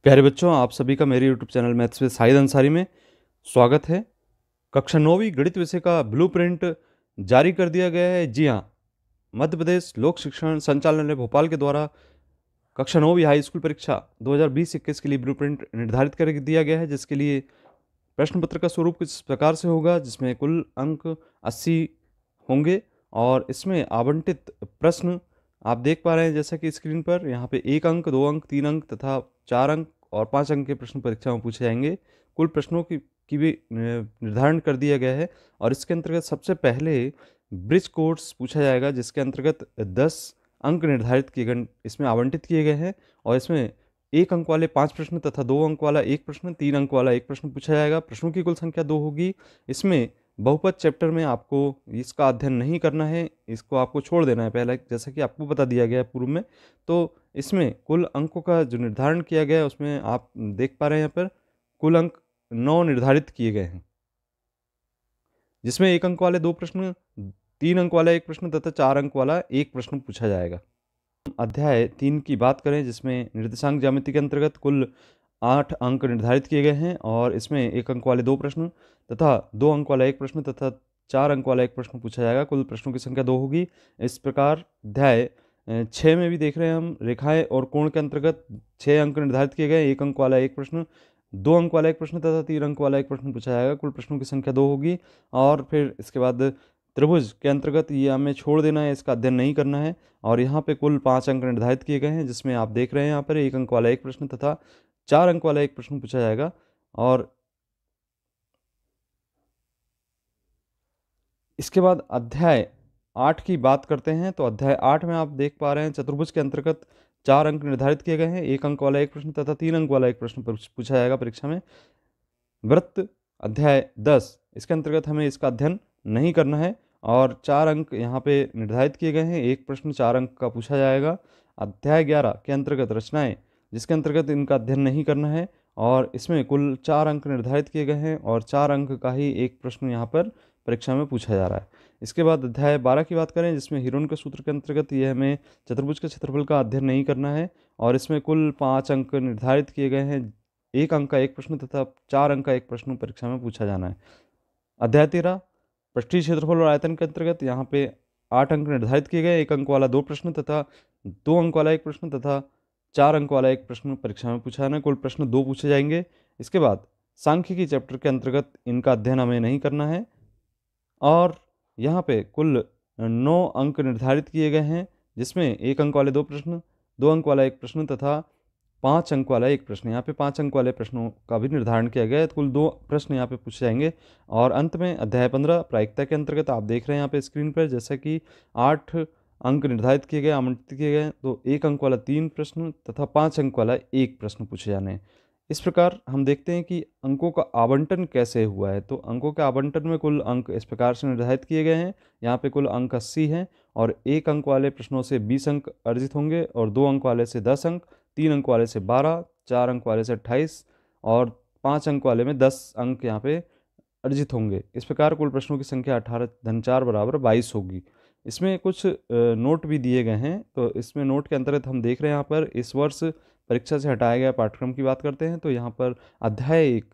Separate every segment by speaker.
Speaker 1: प्यारे बच्चों, आप सभी का मेरे YouTube channel maths with Shahid Ansari में स्वागत है। कक्षा 9वीं गणित विषय का ब्लूप्रिंट जारी कर दिया गया है। जी हाँ, मध्य प्रदेश लोक शिक्षण संचालनालय भोपाल के द्वारा कक्षा 9वीं हाई स्कूल परीक्षा 2020-21 के लिए ब्लूप्रिंट निर्धारित कर दिया गया है, जिसके लिए प्रश्न पत्र का स्वरूप कुछ इस प्रकार से होगा, जिसमें कुल अंक 80 होंगे और इसमें आवंटित प्रश्न आप देख पा रहे हैं जैसा कि स्क्रीन पर। यहाँ पे 1 अंक, 2 अंक, 3 अंक तथा 4 अंक और 5 अंक के प्रश्न परीक्षा में पूछे जाएंगे। कुल प्रश्नों की भी निर्धारण कर दिया गया है और इसके अंतर्गत सबसे पहले ब्रिज कोर्स पूछा जाएगा, जिसके अंतर्गत 10 अंक निर्धारित किए गए, इसमें आवंटित किए गए हैं और इसमें 1 अंक वाले 5 प्रश्न तथा 2 अंक वाला 1 प्रश्न, 3 अंक वाला 1 प्रश्न पूछा जाएगा। प्रश्नों की कुल संख्या 2 होगी। इसमें बहुपद चैप्टर में आपको इसका अध्ययन नहीं करना है, इसको आपको छोड़ देना है पहले, जैसा कि आपको बता दिया गया है पूर्व में। तो इसमें कुल अंकों का जो निर्धारण किया गया है उसमें आप देख पा रहे हैं यहाँ पर कुल अंक 9 निर्धारित किए गए हैं, जिसमें 1 अंक वाले 2 प्रश्न, 3 अंक वाला 1 प्रश्न तथा 4 अंक वाला 1 प्रश्न पूछा जाएगा। अध्याय 3 की बात करें, जिसमें निर्देशांक ज्यामिति के अंतर्गत कुल 8 अंक निर्धारित किए गए हैं और इसमें 1 अंक वाले 2 प्रश्न तथा 2 अंक वाला 1 प्रश्न तथा 4 अंक वाला 1 प्रश्न पूछा जाएगा। कुल प्रश्नों की संख्या 2 होगी। इस प्रकार अध्याय 6 में भी देख रहे हैं हम, रेखाएं और कोण के अंतर्गत 6 अंक निर्धारित किए गए। 1 अंक वाला 1 प्रश्न, 2 अंक वाला 1 प्रश्न तथा 3 अंक वाला 1 प्रश्न पूछा जाएगा। कुल प्रश्नों की संख्या 2 होगी। और फिर इसके बाद त्रिभुज के अंतर्गत ये हमें छोड़ देना है, इसका अध्ययन नहीं करना है। और यहाँ पे कुल 5 अंक निर्धारित किए गए हैं, जिसमें आप देख रहे हैं यहाँ पर 1 अंक वाला 1 प्रश्न तथा 4 अंक वाला 1 प्रश्न पूछा जाएगा। और इसके बाद अध्याय 8 की बात करते हैं। तो अध्याय 8 में आप देख पा रहे हैं चतुर्भुज के अंतर्गत 4 अंक निर्धारित किए गए हैं। 1 अंक वाला 1 प्रश्न तथा 3 अंक वाला 1 प्रश्न पूछा जाएगा परीक्षा में। वृत्त अध्याय 10, इसके अंतर्गत हमें इसका अध्ययन नहीं करना है और 4 अंक यहाँ पे निर्धारित किए गए हैं। 1 प्रश्न 4 अंक का पूछा जाएगा। अध्याय 11 के अंतर्गत रचनाएं, जिसके अंतर्गत इनका अध्ययन नहीं करना है और इसमें कुल 4 अंक निर्धारित किए गए हैं और 4 अंक का ही 1 प्रश्न यहाँ पर परीक्षा में पूछा जा रहा है। इसके बाद अध्याय 12 की बात करें, जिसमें हिरोन के सूत्र के अंतर्गत ये हमें चतुर्भुज के क्षेत्रफल का अध्ययन नहीं करना है और इसमें कुल 5 अंक निर्धारित किए गए हैं। 1 अंक का 1 प्रश्न तथा 4 अंक का 1 प्रश्न परीक्षा में पूछा जाना है। अध्याय 13 पृष्ठीय क्षेत्रफल और आयतन के अंतर्गत यहाँ पे 8 अंक निर्धारित किए गए। 1 अंक वाला 2 प्रश्न तथा 2 अंक वाला 1 प्रश्न तथा 4 अंक वाला 1 प्रश्न परीक्षा में पूछा जाना है। कुल प्रश्न 2 पूछे जाएंगे। इसके बाद सांख्यिकी चैप्टर के अंतर्गत इनका अध्ययन हमें नहीं करना है और यहाँ पे कुल 9 अंक निर्धारित किए गए हैं, जिसमें 1 अंक वाले 2 प्रश्न, 2 अंक वाला 1 प्रश्न तथा 5 अंक वाला 1 प्रश्न। यहाँ पे 5 अंक वाले प्रश्नों का भी निर्धारण किया गया है। कुल 2 प्रश्न यहाँ पे पूछे जाएंगे। और अंत में अध्याय 15 प्रायिकता के अंतर्गत आप देख रहे हैं यहाँ पे स्क्रीन पर, जैसा कि 8 अंक निर्धारित किए गए, आमंत्रित किए गए। तो 1 अंक वाला 3 प्रश्न तथा 5 अंक वाला 1 प्रश्न पूछे जाने हैं। इस प्रकार हम देखते हैं कि अंकों का आवंटन कैसे हुआ है। तो अंकों के आवंटन में कुल अंक इस प्रकार से निर्धारित किए गए हैं। यहाँ पे कुल अंक 80 हैं और 1 अंक वाले प्रश्नों से 20 अंक अर्जित होंगे और 2 अंक वाले से 10 अंक, 3 अंक वाले से 12, 4 अंक वाले से 28 और 5 अंक वाले में 10 अंक यहाँ पे अर्जित होंगे। इस प्रकार कुल प्रश्नों की संख्या 18 धन 4 बराबर 22 होगी। इसमें कुछ नोट भी दिए गए हैं। तो इसमें नोट के अंतर्गत हम देख रहे हैं यहाँ पर इस वर्ष परीक्षा से हटाया गया पाठ्यक्रम की बात करते हैं। तो यहाँ पर अध्याय 1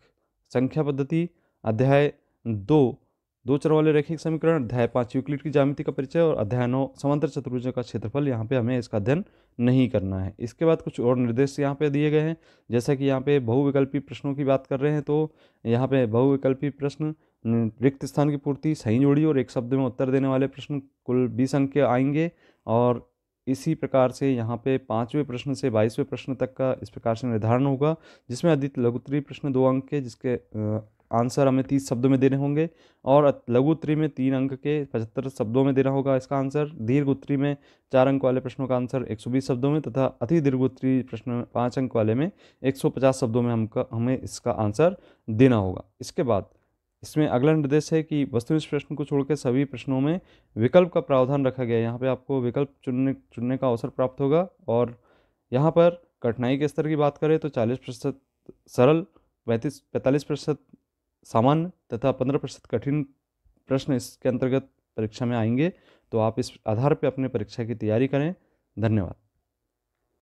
Speaker 1: संख्या पद्धति, अध्याय 2 दो चर वाले रैखिक समीकरण, अध्याय 5 यूक्लिड की ज्यामिति का परिचय और अध्याय 9 समांतर चतुर्भुजों का क्षेत्रफल, यहाँ पे हमें इसका अध्ययन नहीं करना है। इसके बाद कुछ और निर्देश यहाँ पे दिए गए हैं, जैसा कि यहाँ पे बहुविकल्पी प्रश्नों की बात कर रहे हैं। तो यहाँ पे बहुविकल्पी प्रश्न, रिक्त स्थान की पूर्ति, सही जोड़ी और एक शब्द में उत्तर देने वाले प्रश्न कुल 20 अंक के आएंगे। और इसी प्रकार से यहाँ पे 5वें प्रश्न से 22वें प्रश्न तक का इस प्रकार से निर्धारण होगा, जिसमें अधिक लघुत्तरी प्रश्न 2 अंक के, जिसके आंसर हमें 30 शब्दों में देने होंगे और लघु उत्तरी में 3 अंक के 75 शब्दों में देना होगा इसका आंसर। दीर्घ उत्तरी में 4 अंक वाले प्रश्नों का आंसर 120 शब्दों में तथा अति दीर्घ उत्तरी प्रश्न 5 अंक वाले में 150 शब्दों में हमें इसका आंसर देना होगा। इसके बाद इसमें अगला निर्देश है कि वस्तुनिष्ठ प्रश्न को छोड़कर सभी प्रश्नों में विकल्प का प्रावधान रखा गया है। यहाँ पे आपको विकल्प चुनने का अवसर प्राप्त होगा। और यहाँ पर कठिनाई के स्तर की बात करें तो 40% सरल, 45% सामान्य तथा 15% कठिन प्रश्न इसके अंतर्गत परीक्षा में आएंगे। तो आप इस आधार पर अपने परीक्षा की तैयारी करें। धन्यवाद।